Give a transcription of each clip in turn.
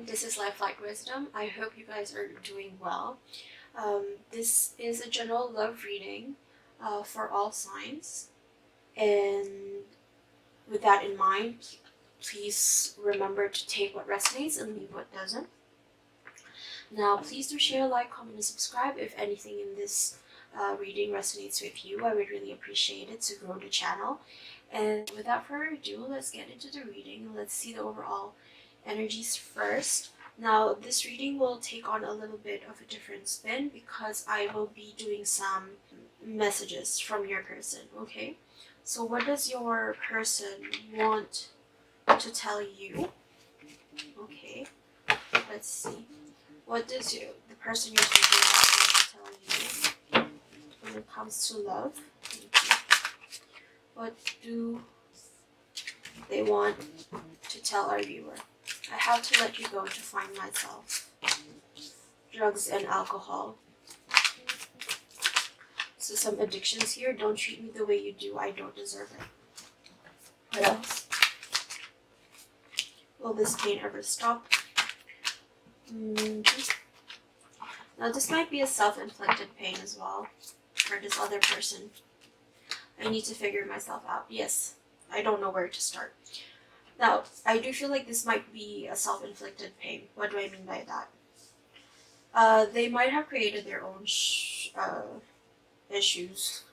This is Lifelight Wisdom. I hope you guys are doing well. This is a general love reading for all signs. And with that in mind, please remember to take what resonates and leave what doesn't. Now, please do share, like, comment, and subscribe if anything in this reading resonates with you. I would really appreciate it to grow the channel. And without further ado, let's get into the reading. Let's see the overall energies first. Now, this reading will take on a little bit of a different spin because I will be doing some messages from your person, okay? So what does your person want to tell you? Okay, let's see. What does the person you're thinking about want to tell you when it comes to love? Thank you. What do they want to tell our viewer? I have to let you go to find myself. Drugs and alcohol. So some addictions here. Don't treat me the way you do. I don't deserve it. What else? Will this pain ever stop? Now this might be a self-inflicted pain as well for this other person. I need to figure myself out. Yes, I don't know where to start. Now, I do feel like this might be a self-inflicted pain. What do I mean by that? They might have created their own issues,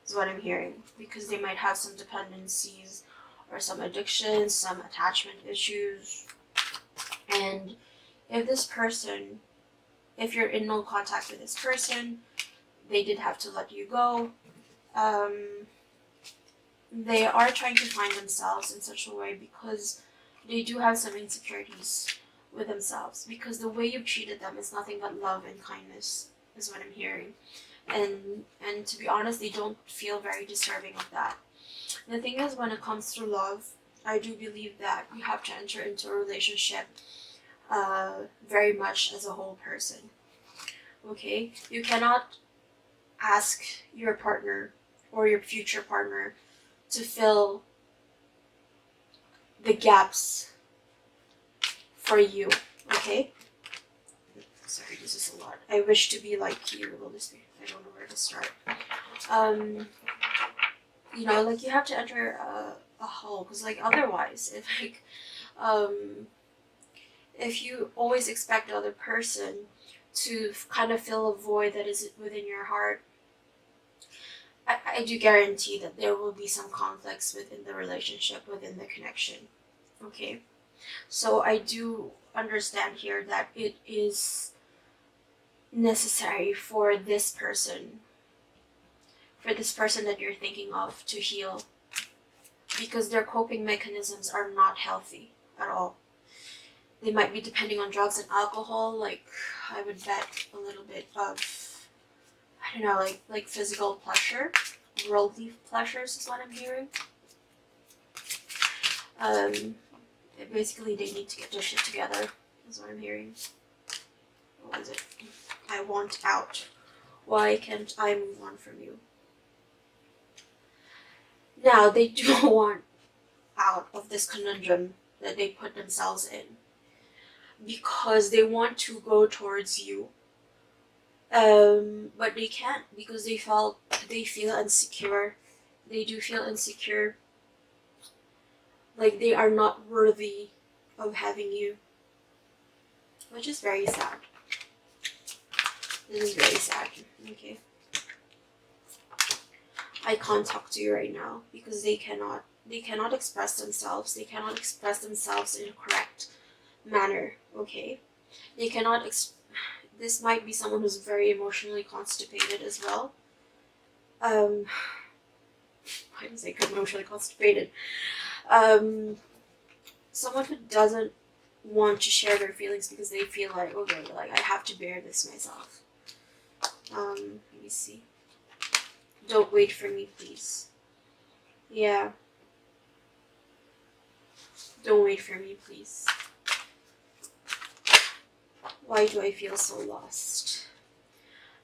is what I'm hearing. Because they might have some dependencies or some addictions, some attachment issues. And if this person, if you're in no contact with this person, they did have to let you go. They are trying to find themselves in such a way because they do have some insecurities with themselves, because the way you've treated them is nothing but love and kindness, is what I'm hearing. And to be honest, they don't feel very deserving of that. The thing is, when it comes to love, I do believe that you have to enter into a relationship very much as a whole person. Okay? You cannot ask your partner or your future partner to fill the gaps for you, okay? Sorry, this is a lot. I wish to be like you. Well, I don't know where to start. You know, like you have to enter a hole, because like otherwise, if you always expect the other person to kind of fill a void that is within your heart, I do guarantee that there will be some conflicts within the relationship, within the connection. Okay? So I do understand here that it is necessary for this person that you're thinking of to heal, because their coping mechanisms are not healthy at all. They might be depending on drugs and alcohol, like I would bet a little bit of, I don't know, like physical pleasure, worldly pleasures is what I'm hearing. Basically, they need to get their shit together, is what I'm hearing. What was it? I want out. Why can't I move on from you? Now, they do want out of this conundrum that they put themselves in, because they want to go towards you. But they can't, because they feel insecure. They do feel insecure, like they are not worthy of having you, which is very sad. This is very sad. Okay, I can't talk to you right now because they cannot express themselves. They cannot express themselves in a correct manner. Okay, they cannot this might be someone who's very emotionally constipated as well. Why did I say emotionally constipated? Someone who doesn't want to share their feelings because they feel like, okay, like I have to bear this myself. Let me see. Don't wait for me, please. Yeah. Don't wait for me, please. Why do I feel so lost?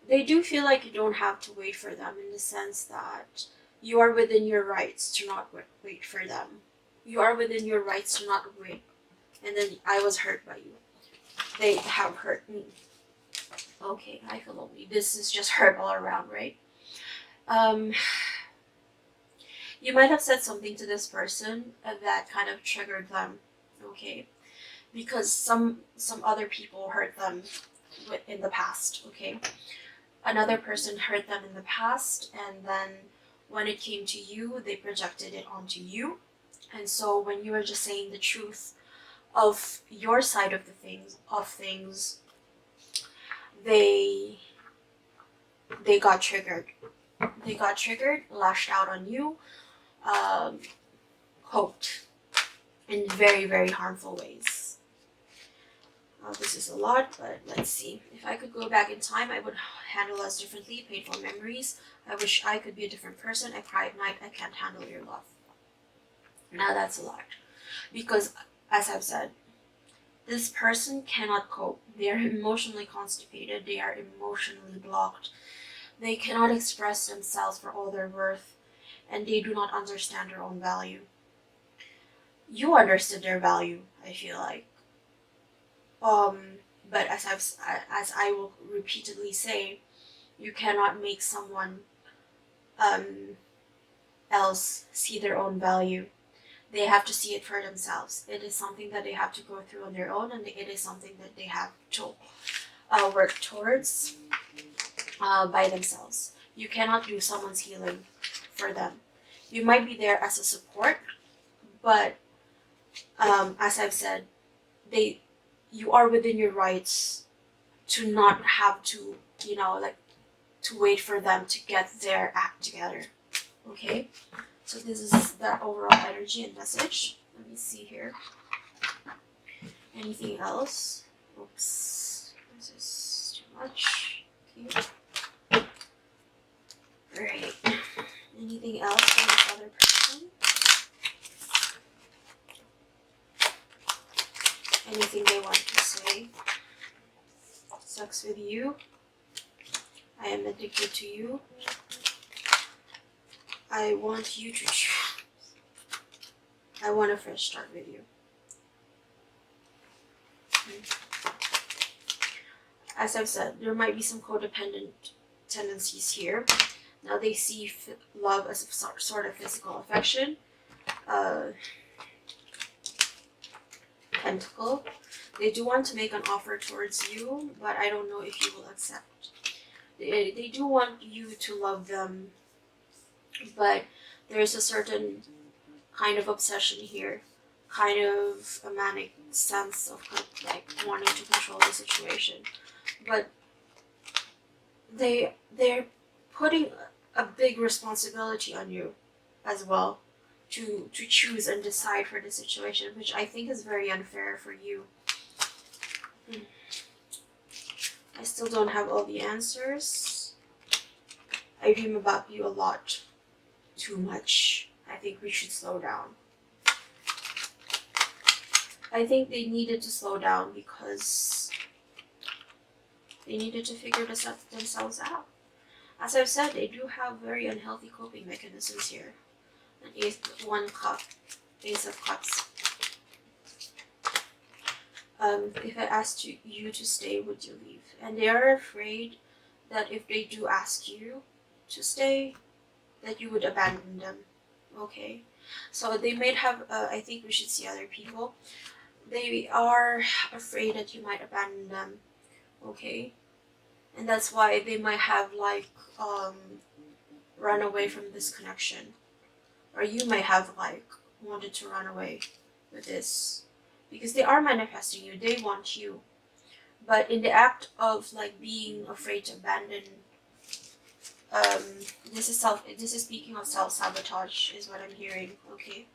They do feel like you don't have to wait for them, in the sense that you are within your rights to not wait for them. You are within your rights to not wait. And then I was hurt by you. they have hurt me. Okay, I feel lonely. This is just hurt all around, right? You might have said something to this person that kind of triggered them, okay? Because some other people hurt them in the past, okay? Another person hurt them in the past, and then when it came to you, they projected it onto you. And so when you were just saying the truth of your side of things, they got triggered. They got triggered, lashed out on you, coped in very, very harmful ways. This is a lot, but let's see. If I could go back in time, I would handle us differently. Painful memories. I wish I could be a different person. I cry at night. I can't handle your love. Now that's a lot. Because, as I've said, this person cannot cope. They are emotionally constipated. They are emotionally blocked. They cannot express themselves for all their worth. And they do not understand their own value. You understood their value, I feel like. But as I will repeatedly say, you cannot make someone else see their own value. They have to see it for themselves. It is something that they have to go through on their own, and it is something that they have to work towards by themselves. You cannot do someone's healing for them. You might be there as a support, but as I've said, you are within your rights to not have to, to wait for them to get their act together. Okay? So this is the overall energy and message. Let me see here. Anything else? Oops. This is too much. Okay. Alright. Anything else from this other person? Anything they want to say? Sucks with you. I am addicted to you. I want you to choose. I want a fresh start with you. As I've said, there might be some codependent tendencies here. Now they see love as a sort of physical affection. Pentacle. They do want to make an offer towards you, but I don't know if you will accept. They do want you to love them, but there's a certain kind of obsession here, kind of a manic sense of like wanting to control the situation. But they're putting a big responsibility on you as well to choose and decide for the situation, which I think is very unfair for you. I still don't have all the answers. I dream about you a lot. Too much. I think we should slow down. I think they needed to slow down because they needed to figure themselves out. As I've said, they do have very unhealthy coping mechanisms here. An Ace of Cups. If I asked you to stay, would you leave? And they are afraid that if they do ask you to stay, that you would abandon them. Okay? So they might have, I think we should see other people. They are afraid that you might abandon them. Okay? And that's why they might have run away from this connection. Or you might have wanted to run away with this. Because they are manifesting you, they want you. But in the act of being afraid to abandon, this is speaking of self-sabotage is what I'm hearing, okay?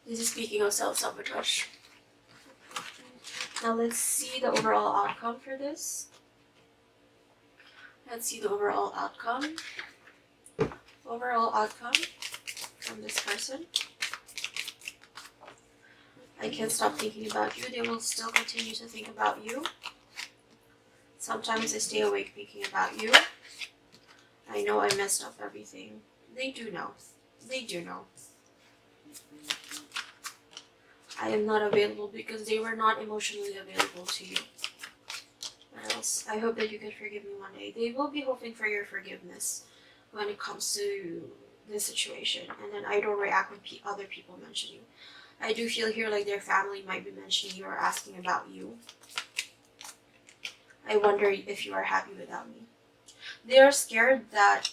This is speaking of self-sabotage. Now let's see the overall outcome for this. Let's see the overall outcome. Overall outcome from this person. I can't stop thinking about you. They will still continue to think about you. Sometimes I stay awake thinking about you. I know I messed up everything. They do know. They do know. I am not available because they were not emotionally available to you. What else? I hope that you can forgive me one day. They will be hoping for your forgiveness when it comes to this situation. And then I don't react when other people mention you. I do feel here like their family might be mentioning you or asking about you. I wonder if you are happy without me. They are scared that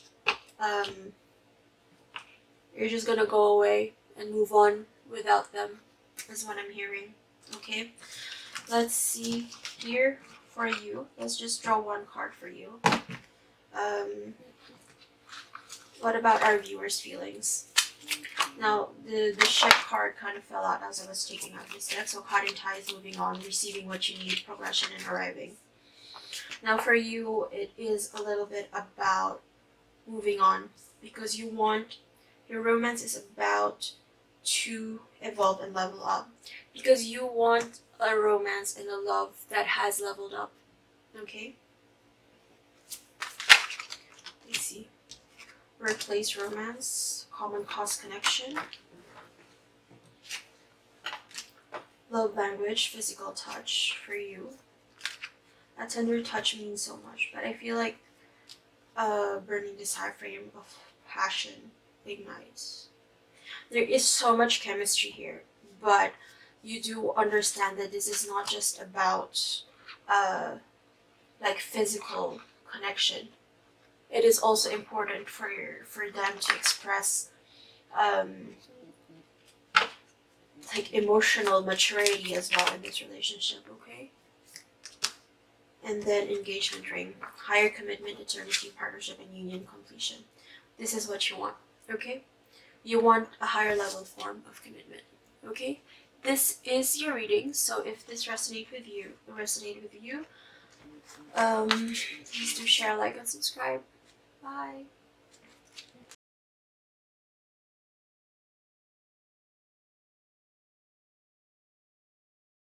you're just gonna go away and move on without them, is what I'm hearing. Okay? Let's see here for you. Let's just draw one card for you. What about our viewers' feelings? Now, the ship card kind of fell out as I was taking out this deck. So cutting ties, moving on, receiving what you need, progression, and arriving. Now for you, it is a little bit about moving on because you want, your romance is about to evolve and level up because you want a romance and a love that has leveled up. Okay? Let's see. Replace romance, common cause connection, love language, physical touch for you. A tender touch means so much, but I feel like a burning desire frame of passion ignites. There is so much chemistry here, but you do understand that this is not just about like physical connection. It is also important for them to express like emotional maturity as well in this relationship, okay? And then engagement ring, higher commitment, eternity, partnership, and union completion. This is what you want, okay? You want a higher level form of commitment, okay? This is your reading, so if this resonated with you, please do share, like, and subscribe. Bye.